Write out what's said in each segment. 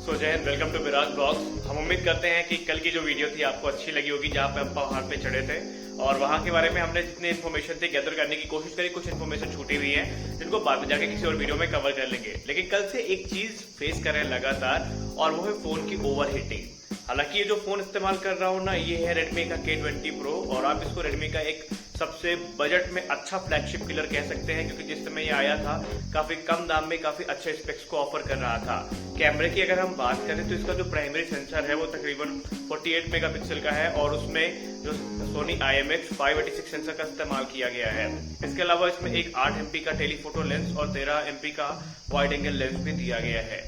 सो जय हिंद, welcome to Viraj blogs. हम उम्मीद करते हैं कि कल की जो वीडियो थी आपको अच्छी लगी होगी, जहाँ पे हम पहाड़ पे चढ़े थे और वहाँ के बारे में हमने जितनी इन्फॉर्मेशन थी गैदर करने की कोशिश करी। कुछ इन्फॉर्मेशन छूटी हुई है जिनको बाद में जाके किसी और वीडियो में कवर कर लेंगे। लेकिन कल से एक चीज फेस कर रहे हैं लगातार, और वो है फोन की ओवर हीटिंग। हालांकि ये जो फोन इस्तेमाल कर रहा हूँ ना, ये है रेडमी का K20 Pro, और आप इसको रेडमी का एक सबसे बजट में अच्छा फ्लैगशिप किलर कह सकते हैं, क्योंकि जिस समय ये आया था काफी कम दाम में काफी अच्छे स्पेक्स को ऑफर कर रहा था। कैमरे की अगर हम बात करें तो इसका जो प्राइमरी सेंसर है वो तकरीबन 48 मेगापिक्सल का है, और उसमें जो सोनी IMX 586 सेंसर का इस्तेमाल किया गया है। इसके अलावा इसमें एक 8 MP का टेलीफोटो लेंस और 13 MP का वाइड एंगल लेंस भी दिया गया है।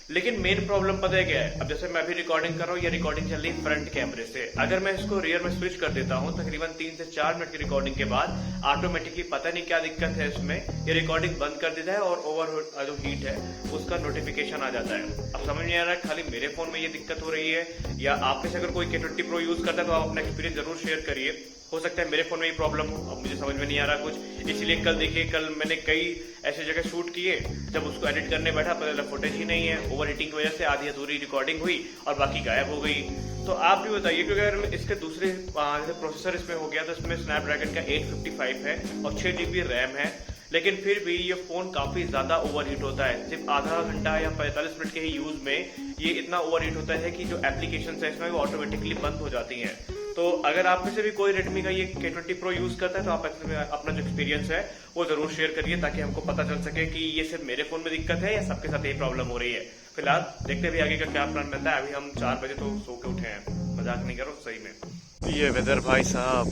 लेकिन मेन प्रॉब्लम पता है क्या है? अब जैसे मैं अभी रिकॉर्डिंग कर रहा हूँ, ये रिकॉर्डिंग चल रही है फ्रंट कैमरे से। अगर मैं इसको रियर में स्विच कर देता हूँ तकरीबन 3 से 4 मिनट की रिकॉर्डिंग के बाद ऑटोमेटिकली पता नहीं क्या दिक्कत है इसमें, ये रिकॉर्डिंग बंद कर देता है और ओवर जो हीट है उसका नोटिफिकेशन आ जाता है। अब समझ नहीं आ रहा है खाली मेरे फोन में ये दिक्कत हो रही है या आप में से अगर कोई K20 Pro यूज करता है तो आप अपना एक्सपीरियंस जरूर शेयर करिए। हो सकता है मेरे फोन में ही प्रॉब्लम हो, अब मुझे समझ में नहीं आ रहा कुछ। इसलिए कल देखिए, कल मैंने कई ऐसे जगह शूट किए, जब उसको एडिट करने बैठा पता चला फुटेज ही नहीं है। ओवर हीटिंग की वजह से आधी अधूरी रिकॉर्डिंग हुई और बाकी गायब हो गई। तो आप भी बताइए, क्योंकि अगर इसके दूसरे जैसे प्रोसेसर इसमें हो गया तो इसमें स्नैपड्रैगन का 855 है और 6 GB रैम है, लेकिन फिर भी ये फोन काफी ज्यादा ओवरहीट होता है। सिर्फ आधा घंटा या 45 मिनट के ही यूज में ये इतना ओवरहीट होता है कि जो एप्लीकेशन है इसमें वो ऑटोमेटिकली बंद हो जाती हैं। तो अगर आप में से भी कोई रेडमी का ये K20 Pro यूज करता है तो आप अपना जो एक्सपीरियंस है वो जरूर शेयर करिए, ताकि हमको पता चल सके कि ये सिर्फ मेरे फोन में दिक्कत है या सबके साथ यही प्रॉब्लम हो रही है। फिलहाल देखते भी आगे का क्या प्लान बनता है। अभी हम 4 बजे तो सो के उठे हैं, मजाक नहीं करो सही में। ये वेदर भाई साहब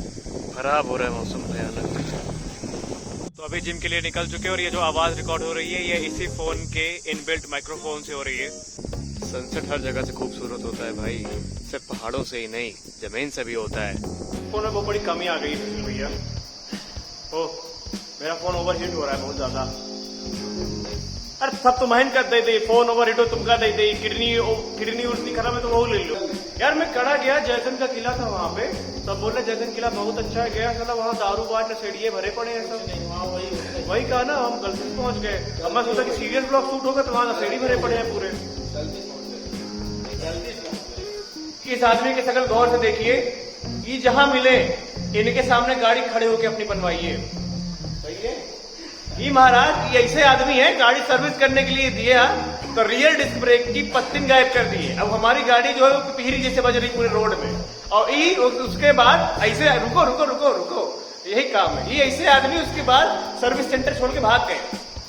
खराब हो रहा है, मौसम भयानक। तो अभी जिम के लिए निकल चुके हैं और ये जो आवाज रिकॉर्ड हो रही है ये इसी फोन के इनबिल्ट माइक्रोफोन से हो रही है। सनसेट हर जगह से खूबसूरत होता है भाई, सिर्फ पहाड़ों से ही नहीं जमीन से भी होता है। फोन में बहुत बड़ी कमी आ गई है भैया। ओ मेरा फोन ओवरहीट हो रहा है बहुत ज्यादा। अरे सब तो महन कर देते, फोन ओवरहीट हो तुम का देते, किडनी उड़नी खराब है तो वो ले लो यार। मैं कड़ा गया, जयसन का किला था वहाँ पे, सब बोल रहे जयसन किला बहुत अच्छा है। गया चला वहाँ दारू बाट नशेड़िए भरे पड़े हैं सब। वही कहा ना, हम गलती से पहुंच गए। अब मैं सोचा कि सीरियस ब्लॉग शूट होगा तो वहाँ नशेड़ी भरे पड़े हैं पूरे। इस आदमी की शकल गौर से देखिए, ये जहां मिले इनके सामने गाड़ी खड़े होकर अपनी बनवाइए। सही है ये महाराज, ये ऐसे आदमी है गाड़ी सर्विस करने के लिए दिया तो रियर डिस्क ब्रेक की पत्तिन गायब कर दी है। अब हमारी गाड़ी जो है वो पिपीरी जैसे बज रही पूरे रोड में, और ये उसके बाद ऐसे रुको रुको रुको रुको, यही काम है। ये ऐसे आदमी उसके बाद सर्विस सेंटर छोड़ के भाग गए,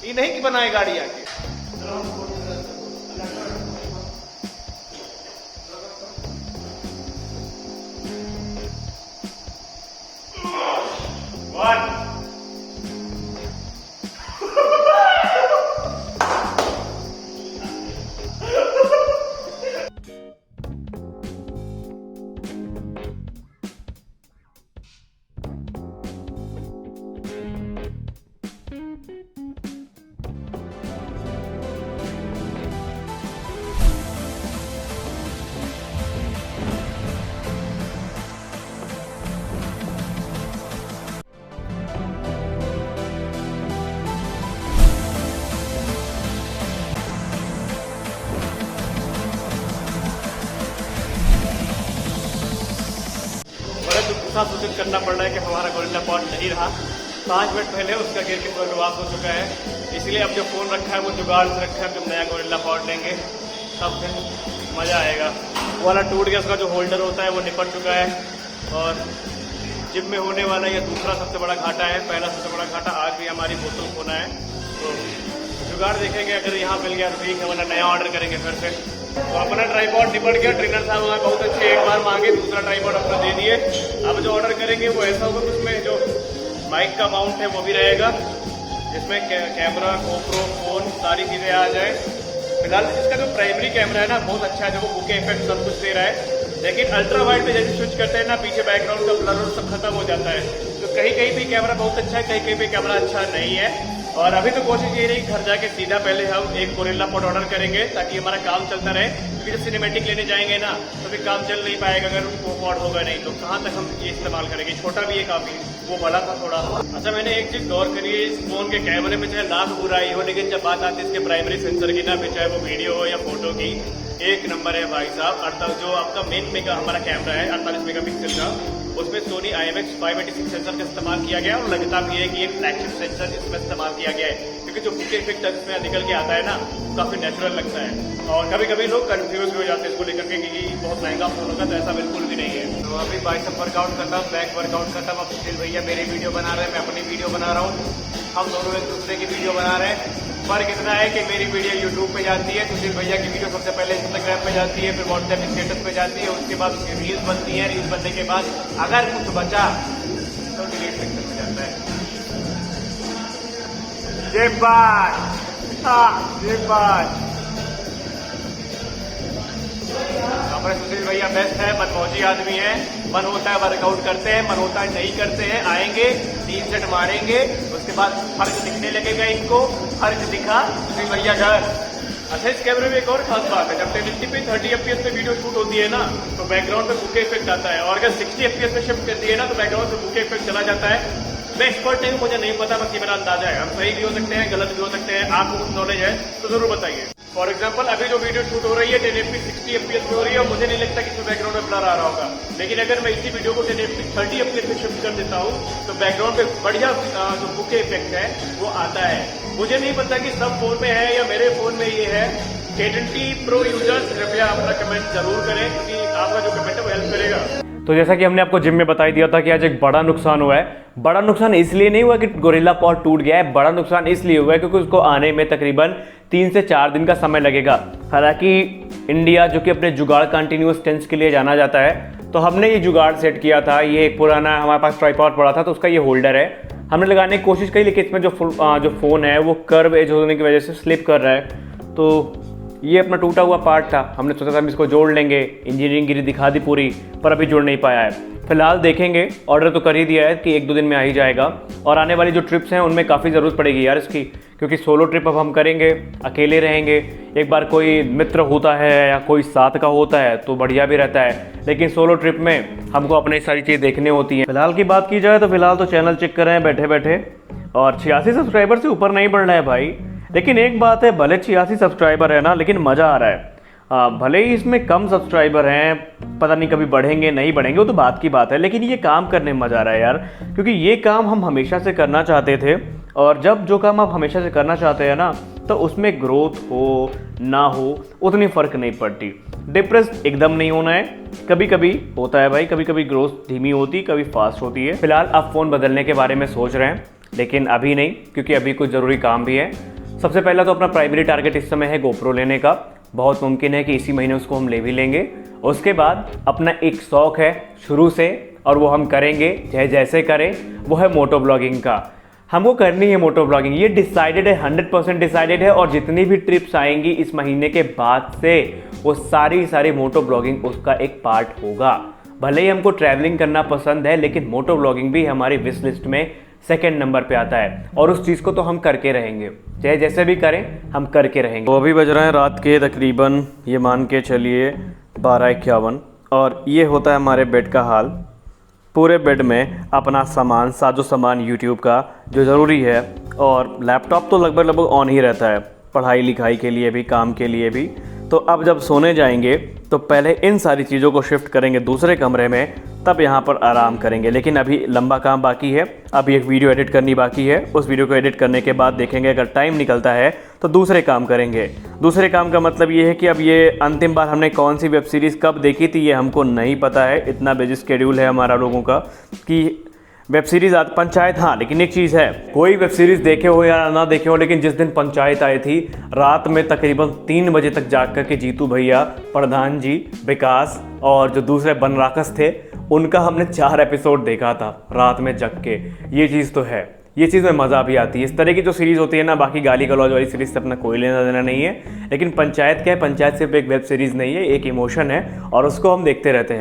ये नहीं कि बनाए गाड़ी आके। सूचित करना पड़ रहा है कि हमारा गोरिल्ला पॉड नहीं रहा। 5 मिनट पहले उसका गिर के बर्बाद हो चुका है, इसलिए अब जो फोन रखा है वो जुगाड़ से रखा है। जब नया गोरिल्ला पॉड लेंगे तब फिर मजा आएगा। वो वाला टूट गया, उसका जो होल्डर होता है वो निपट चुका है, और जिम में होने वाला यह दूसरा सबसे बड़ा घाटा है। पहला सबसे बड़ा घाटा आज भी हमारी बोतल खोना है, तो जुगाड़ देखेंगे, अगर यहाँ मिल गया तो ठीक है, वरना नया ऑर्डर करेंगे फिर से। तो अपना ट्राइपॉड निपट गया। ट्रेनर साहब हमें बहुत अच्छे, एक बार मांगे दूसरा ट्राइपॉड अपना दे दिए। अब जो ऑर्डर करेंगे वो ऐसा होगा कि उसमें जो माइक का माउंट है वो भी रहेगा, जिसमें कैमरा, गोप्रो, फोन सारी चीजें आ जाए। फिलहाल इसका जो प्राइमरी कैमरा है ना बहुत अच्छा है, जो बुके इफेक्ट सब कुछ दे रहा है। लेकिन अल्ट्रा वाइड पे जैसे स्विच करते हैं ना, पीछे बैकग्राउंड का ब्लर सब खत्म हो जाता है। तो कहीं कहीं भी कैमरा बहुत अच्छा है, कहीं कहीं भी कैमरा अच्छा नहीं है। और अभी तो कोशिश ये रही घर जाके सीधा पहले हम एक गोरिल्ला पॉड ऑर्डर करेंगे ताकि हमारा काम चलता रहे, क्योंकि जब सिनेमेटिक लेने जाएंगे ना तो फिर काम चल नहीं पाएगा अगर वो पॉड होगा नहीं तो कहाँ तक हम ये इस्तेमाल करेंगे। छोटा भी है काफी, वो बड़ा था थोड़ा। अच्छा मैंने एक चीज गौर करी है, इस फोन के कैमरे में चाहे लाख बुराई हो लेकिन जब बात आती है इसके प्राइमरी सेंसर की ना, फिर चाहे वो वीडियो हो या फोटो की, एक नंबर है भाई साहब। अर्थात जो आपका मेन हमारा कैमरा है 48 मेगापिक्सल का, उसमें सोनी IMX 586 सेंसर का इस्तेमाल किया गया और लगता भी है कि एक फ्लैगशिप सेंसर इसमें इस्तेमाल किया गया है, क्योंकि जो बुके इफेक्ट इसमें निकल के आता है ना वो काफी नेचुरल लगता है। और कभी कभी लोग कंफ्यूज भी हो जाते हैं इसको लेकर के कि बहुत महंगा फोन होगा, तो ऐसा बिल्कुल भी नहीं है। तो अभी बाइसेप वर्कआउट करता हूँ, बैक वर्कआउट करता हूँ। अब सुशील भैया मेरी वीडियो बना रहे हैं, मैं अपनी वीडियो बना रहा हूँ, हम दोनों एक दूसरे की वीडियो बना रहे हैं। फर्क इतना है कि मेरी वीडियो यूट्यूब पे जाती है, सुशील भैया की वीडियो सबसे पहले इंस्टाग्राम पे जाती है, फिर व्हाट्सएप स्टेटस पे जाती है, उसके बाद उसकी रील्स बनती है, रील्स बनने के बाद अगर कुछ बचा तो डिलीट सेक्शन में जाता है। ये बात हमारे सुशील भैया बेस्ट है, मनमौजी आदमी है। मन होता है वर्कआउट करते हैं, मन होता है नहीं करते हैं, आएंगे 3 सेट मारेंगे, उसके बाद फर्क दिखने लगेगा इनको, फर्क दिखा सुशील भैया घर। अच्छा इस कैमरे में एक और खास बात है, जब 1080p 30 fps पे वीडियो शूट होती है ना तो बैकग्राउंड पे बुके इफेक्ट आता है, और अगर 60 fps पे शिफ्ट करती है ना तो बैकग्राउंड पे बुके इफेक्ट चला जाता है। मैं एक्सपर्ट नहीं हूँ, मुझे नहीं पता, बस ये मेरा अंदाजा है। हम सही भी हो सकते हैं, गलत भी हो सकते हैं, आपको कुछ नॉलेज है तो जरूर बताइए। फॉर एग्जाम्पल अभी जो वीडियो शूट हो रही है 1080p 60 fps पे हो रही है और मुझे नहीं लगता कि इसमें बैकग्राउंड में ब्लर आ रहा होगा, लेकिन अगर मैं इसी वीडियो को 1080p 30 fps पे शिफ्ट कर देता हूँ तो बैकग्राउंड पे बढ़िया जो बुके इफेक्ट है वो आता है। मुझे नहीं पता कि सब फोन में है या मेरे फोन में ये है। K20 Pro यूजर्स कृपया अपना कमेंट जरूर करें, क्योंकि आपका जो कमेंट है वो हेल्प करेगा। तो जैसा कि हमने आपको जिम में बता दिया था कि आज एक बड़ा नुकसान हुआ है। बड़ा नुकसान इसलिए नहीं हुआ कि गोरिल्ला पॉड टूट गया है, बड़ा नुकसान इसलिए हुआ है क्योंकि उसको आने में तकरीबन 3 से 4 दिन का समय लगेगा। हालांकि इंडिया जो कि अपने जुगाड़ कंटिन्यूअस टेंस के लिए जाना जाता है, तो हमने ये जुगाड़ सेट किया था। ये एक पुराना हमारे पास ट्राइपॉड पड़ा था तो उसका ये होल्डर है, हमने लगाने की कोशिश की, लेकिन इसमें जो फ़ोन है वो कर्व एज होने की वजह से स्लिप कर रहा है। तो ये अपना टूटा हुआ पार्ट था, हमने सोचा था हम इसको जोड़ लेंगे, इंजीनियरिंग गिरी दिखा दी पूरी, पर अभी जुड़ नहीं पाया है। फिलहाल देखेंगे, ऑर्डर तो कर ही दिया है कि 1-2 दिन में आ ही जाएगा। और आने वाली जो ट्रिप्स हैं उनमें काफ़ी ज़रूरत पड़ेगी यार इसकी, क्योंकि सोलो ट्रिप अब हम करेंगे, अकेले रहेंगे। एक बार कोई मित्र होता है या कोई साथ का होता है तो बढ़िया भी रहता है, लेकिन सोलो ट्रिप में हमको अपनी सारी चीज़ देखने होती हैं। फिलहाल की बात की जाए तो फिलहाल तो चैनल चेक कर रहे हैं बैठे बैठे, और 86 सब्सक्राइबर से ऊपर नहीं बढ़ रहा है भाई। लेकिन एक बात है, भले 86 सब्सक्राइबर है ना, लेकिन मज़ा आ रहा है। भले ही इसमें कम सब्सक्राइबर हैं, पता नहीं कभी बढ़ेंगे नहीं बढ़ेंगे, वो तो बात की बात है, लेकिन ये काम करने में मज़ा आ रहा है यार, क्योंकि ये काम हम हमेशा से करना चाहते थे। और जब जो काम आप हमेशा से करना चाहते हैं ना, तो उसमें ग्रोथ हो ना हो उतनी फ़र्क नहीं पड़ती। डिप्रेस एकदम नहीं होना है, कभी कभी होता है भाई, कभी कभी ग्रोथ धीमी होती, कभी फास्ट होती है। फिलहाल आप फ़ोन बदलने के बारे में सोच रहे हैं, लेकिन अभी नहीं, क्योंकि अभी कुछ ज़रूरी काम भी है। सबसे पहला तो अपना प्राइमरी टारगेट इस समय है GoPro लेने का, बहुत मुमकिन है कि इसी महीने उसको हम ले भी लेंगे। उसके बाद अपना एक शौक है शुरू से, और वो हम करेंगे चाहे जैसे करें, वो है मोटो ब्लॉगिंग का। हमको करनी है मोटो ब्लॉगिंग, ये डिसाइडेड है, 100% डिसाइडेड है। और जितनी भी ट्रिप्स आएंगी इस महीने के बाद से, वो सारी मोटो ब्लॉगिंग उसका एक पार्ट होगा। भले ही हमको ट्रैवलिंग करना पसंद है, लेकिन मोटो ब्लॉगिंग भी हमारी विश लिस्ट में 2nd नंबर पे आता है, और उस चीज़ को तो हम करके रहेंगे, चाहे जैसे भी करें हम करके रहेंगे। तो अभी बज रहे हैं रात के तकरीबन, ये मान के चलिए 12:51, और ये होता है हमारे बेड का हाल। पूरे बेड में अपना सामान, साजो सामान यूट्यूब का जो ज़रूरी है, और लैपटॉप तो लगभग ऑन ही रहता है, पढ़ाई लिखाई के लिए भी, काम के लिए भी। तो अब जब सोने जाएंगे तो पहले इन सारी चीज़ों को शिफ्ट करेंगे दूसरे कमरे में, तब यहाँ पर आराम करेंगे। लेकिन अभी लंबा काम बाकी है, अभी एक वीडियो एडिट करनी बाकी है। उस वीडियो को एडिट करने के बाद देखेंगे, अगर टाइम निकलता है तो दूसरे काम करेंगे। दूसरे काम का मतलब ये है कि अब ये अंतिम बार हमने कौन सी वेब सीरीज़ कब देखी थी ये हमको नहीं पता है, इतना बिजी स्केड्यूल है हमारा लोगों का कि वेब सीरीज़ आज पंचायत। हाँ, लेकिन एक चीज़ है, कोई वेब सीरीज़ देखे हो या ना देखे हो, लेकिन जिस दिन पंचायत आई थी, रात में तकरीबन 3 बजे तक जाग कर के जीतू भैया, प्रधान जी, विकास और जो दूसरे बनराकस थे, उनका हमने 4 एपिसोड देखा था रात में जग के। ये चीज़ तो है, ये चीज़ में मज़ा भी आती है। इस तरह की जो सीरीज़ होती है ना, बाकी गाली गलौज वाली सीरीज़ से अपना कोई लेना देना नहीं है, लेकिन पंचायत क्या है, पंचायत सिर्फ एक वेब सीरीज़ नहीं है, एक इमोशन है, और उसको हम देखते रहते हैं।